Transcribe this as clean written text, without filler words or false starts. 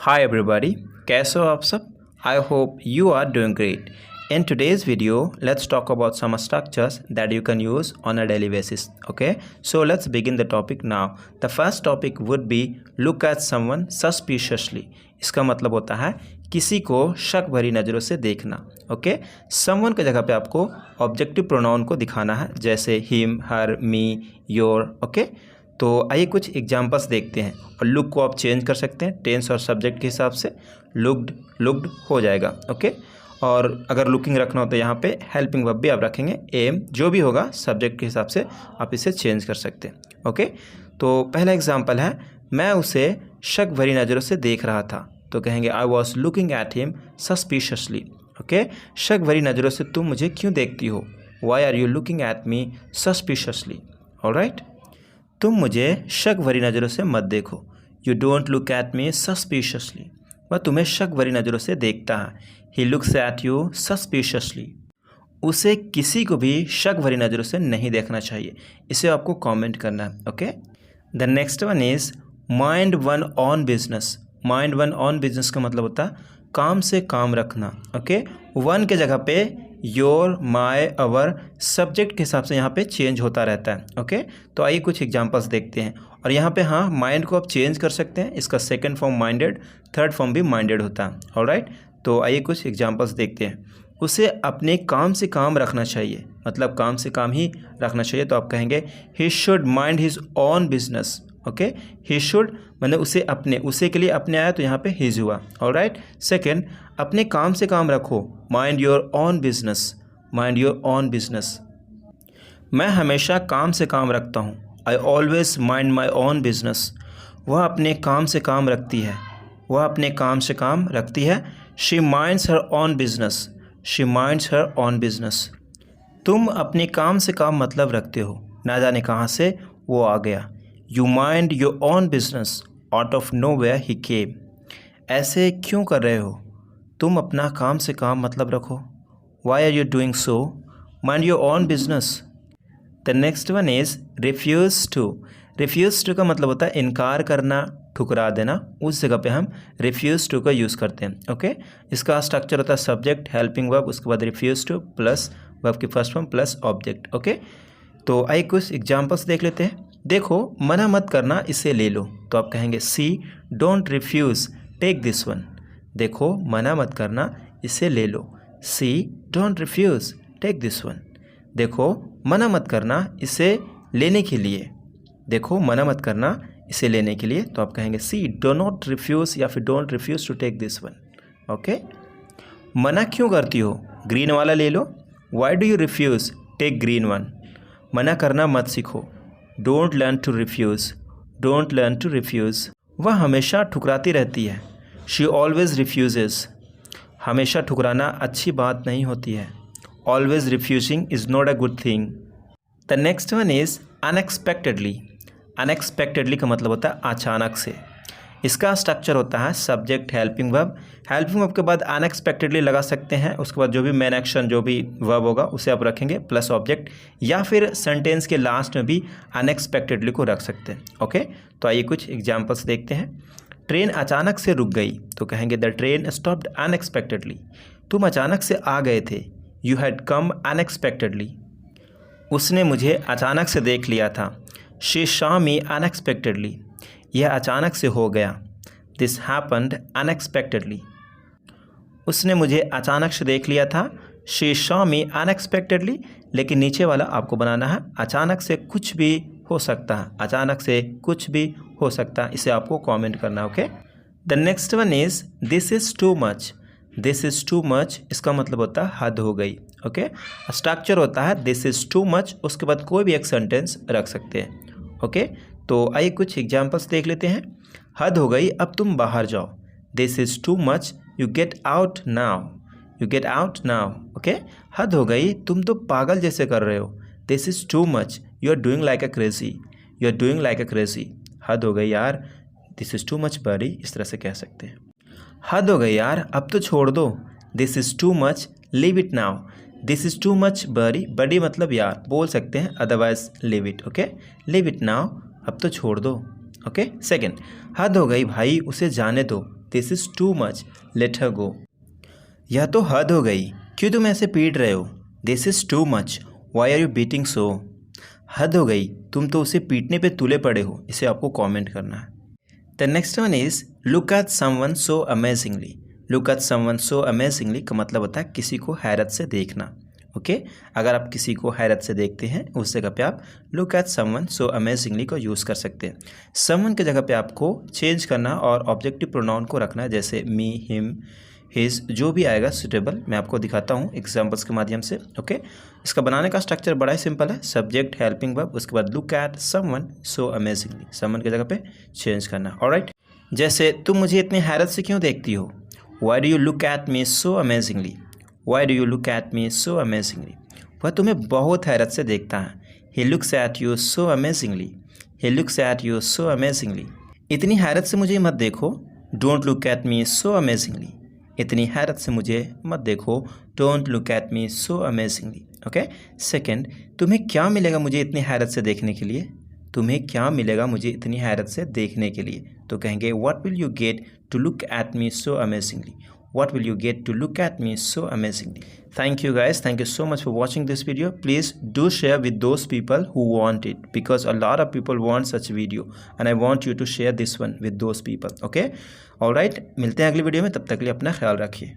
Hi everybody, कैसे हो आप सब? I hope you are doing great. In today's video, let's talk about some structures that you can use on a daily basis. Okay, so let's begin the topic now. The first topic would be look at someone suspiciously. इसका मतलब होता है किसी को शक भरी नज़रों से देखना. ओके, someone की जगह पे आपको ऑब्जेक्टिव प्रोनाउन को दिखाना है, जैसे him, her, me, your. Okay, तो आइए कुछ एग्जांपल्स देखते हैं. और लुक को आप चेंज कर सकते हैं टेंस और सब्जेक्ट के हिसाब से. लुक्ड हो जाएगा. ओके, और अगर लुकिंग रखना हो तो यहाँ पे हेल्पिंग वर्ब भी आप रखेंगे. एम जो भी होगा सब्जेक्ट के हिसाब से आप इसे चेंज कर सकते हैं. ओके, तो पहला एग्जांपल है, मैं उसे शक भरी नज़रों से देख रहा था. तो कहेंगे I was looking at him suspiciously. Okay, शक भरी नज़रों से तुम मुझे क्यों देखती हो? Why are you looking at me suspiciously? Alright, तुम मुझे शक भरी नज़रों से मत देखो. You don't look at me suspiciously. वह तुम्हें शक भरी नज़रों से देखता है. He looks at you suspiciously. उसे किसी को भी शक भरी नज़रों से नहीं देखना चाहिए. इसे आपको कमेंट करना है. Okay, the next one is mind one on business. Mind one on business का मतलब होता है काम से काम रखना. ओके, वन के जगह पे योर, माय, अवर सब्जेक्ट के हिसाब से यहाँ पे चेंज होता रहता है. ओके, तो आइए कुछ एग्जांपल्स देखते हैं. और यहाँ पे हाँ, माइंड को आप चेंज कर सकते हैं. इसका second form minded, third form भी माइंडेड होता है. ऑलराइट, तो आइए कुछ एग्जांपल्स देखते हैं. उसे अपने काम से काम रखना चाहिए, मतलब काम से काम ही रखना चाहिए. तो आप कहेंगे he should mind his on business. Okay, he should मतलब उसे अपने, उसे के लिए अपने आया तो यहाँ पे हिज हुआ. ऑलराइट, सेकंड, अपने काम से काम रखो. Mind your own business. Mind your own business. मैं हमेशा काम से काम रखता हूँ. I always mind my on business. वह अपने काम से काम रखती है. वह अपने काम से काम रखती है. She minds her on business. She minds her on business. तुम अपने काम से काम मतलब रखते हो. ना जाने कहाँ से वो आ गया. You mind your own business. Out of nowhere he came. ऐसे क्यों कर रहे हो? तुम अपना काम से काम मतलब रखो. Why are you doing so? Mind your own business. The next one is refuse to. Refuse to का मतलब होता है इनकार करना, ठुकरा देना. उस जगह पे हम रिफ्यूज़ टू का यूज़ करते हैं. ओके, इसका स्ट्रक्चर होता है सब्जेक्ट, हेल्पिंग वर्ब, उसके बाद रिफ्यूज़ टू प्लस वर्ब की first form plus object. Okay, तो आइए कुछ एग्जांपल्स देख लेते हैं. देखो, मना मत करना, इसे ले लो. तो आप कहेंगे see don't refuse take this one. देखो, मना मत करना, इसे ले लो. See don't refuse take this one. देखो, मना मत करना इसे लेने के लिए. देखो, मना मत करना इसे लेने के लिए. तो आप कहेंगे सी डो नॉट रिफ्यूज़ या फिर don't refuse to take this one. Okay, मना क्यों करती हो? ग्रीन वाला ले लो. Why do you refuse take green one. मना करना मत सीखो. Don't learn to refuse. Don't learn to refuse. वह हमेशा ठुकराती रहती है. She always refuses. हमेशा ठुकराना अच्छी बात नहीं होती है. Always refusing is not a good thing. The next one is unexpectedly. Unexpectedly का मतलब होता है अचानक से. इसका स्ट्रक्चर होता है subject, helping verb. Helping verb के बाद अनएक्सपेक्टेडली लगा सकते हैं. उसके बाद जो भी मेन एक्शन, जो भी वर्ब होगा उसे आप रखेंगे प्लस ऑब्जेक्ट, या फिर सेंटेंस के लास्ट में भी अनएक्सपेक्टेडली को रख सकते हैं. ओके, तो आइए कुछ एग्जांपल्स देखते हैं. ट्रेन अचानक से रुक गई. तो कहेंगे द ट्रेन स्टॉप्ड अनएक्सपेक्टेडली. तुम अचानक से आ गए थे. You had come unexpectedly. उसने मुझे अचानक से देख लिया था. She saw me unexpectedly. यह अचानक से हो गया. This happened unexpectedly. उसने मुझे अचानक से देख लिया था. She saw me unexpectedly. लेकिन नीचे वाला आपको बनाना है अचानक से कुछ भी हो सकता है. अचानक से कुछ भी हो सकता है, इसे आपको कमेंट करना. Okay, the next one is this is too much. This is too much. इसका मतलब होता है हद हो गई. ओके, स्ट्रक्चर होता है दिस इज़ टू मच, उसके बाद कोई भी एक सेंटेंस रख सकते हैं. ओके, तो आइए कुछ एग्जांपल्स देख लेते हैं. हद हो गई, अब तुम बाहर जाओ. This is too much, you get out now. You get out now. Okay, हद हो गई, तुम तो पागल जैसे कर रहे हो. This is too much, you are doing like a crazy. You are doing like a crazy. हद हो गई यार. दिस इज़ टू मच बड़ी, इस तरह से कह सकते हैं. हद हो गई यार, अब तो छोड़ दो. This is too much, leave it now. This is too much बड़ी. बड़ी मतलब यार बोल सकते हैं, otherwise leave it. Okay, leave it now, अब तो छोड़ दो. ओके, सेकंड, हद हो गई भाई, उसे जाने दो. This is too much, let her go. यह तो हद हो गई, क्यों तुम ऐसे पीट रहे हो? This is too much, why are you beating so? हद हो गई, तुम तो उसे पीटने पे तुले पड़े हो। इसे आपको कमेंट करना है। The next one is look at someone so amazingly. Look at someone so amazingly का मतलब होता है किसी को हैरत से देखना। ओके अगर आप किसी को हैरत से देखते हैं उस जगह पे आप look at someone so amazingly को यूज़ कर सकते हैं। समवन की जगह पे आपको चेंज करना और ऑब्जेक्टिव प्रोनाउन को रखना है, जैसे मी, हिम, हिज, जो भी आएगा सुटेबल। मैं आपको दिखाता हूँ एग्जाम्पल्स के माध्यम से। ओके इसका बनाने का स्ट्रक्चर बड़ा ही सिंपल है, सब्जेक्ट, हेल्पिंग वर्ब, उसके बाद look at someone so amazingly, someone की जगह पे चेंज करना। ऑलराइट, जैसे तुम मुझे इतनी हैरत से क्यों देखती हो? Y do you look at me so amazingly? Y do you look at me so amazingly? वह तुम्हें बहुत हैरत से देखता है। He looks at you so amazingly. He looks at you so amazingly. इतनी हैरत से मुझे मत देखो, don't look at me so amazingly. इतनी हैरत से मुझे मत देखो, don't look at me so amazingly. Okay second, तुम्हें क्या मिलेगा मुझे इतनी हैरत से देखने के लिए? तुम्हें क्या मिलेगा मुझे इतनी हैरत से देखने के लिए? तो कहेंगे what will you get to look at me so amazingly. What will you get to look at me so amazingly? Thank you guys. Thank you so much for watching this video. Please do share with those people who want it, because a lot of people want such video and I want you to share this one with those people. Okay? Alright, मिलते हैं अगली video में, तब तक के लिए अपना ख्याल रखिए।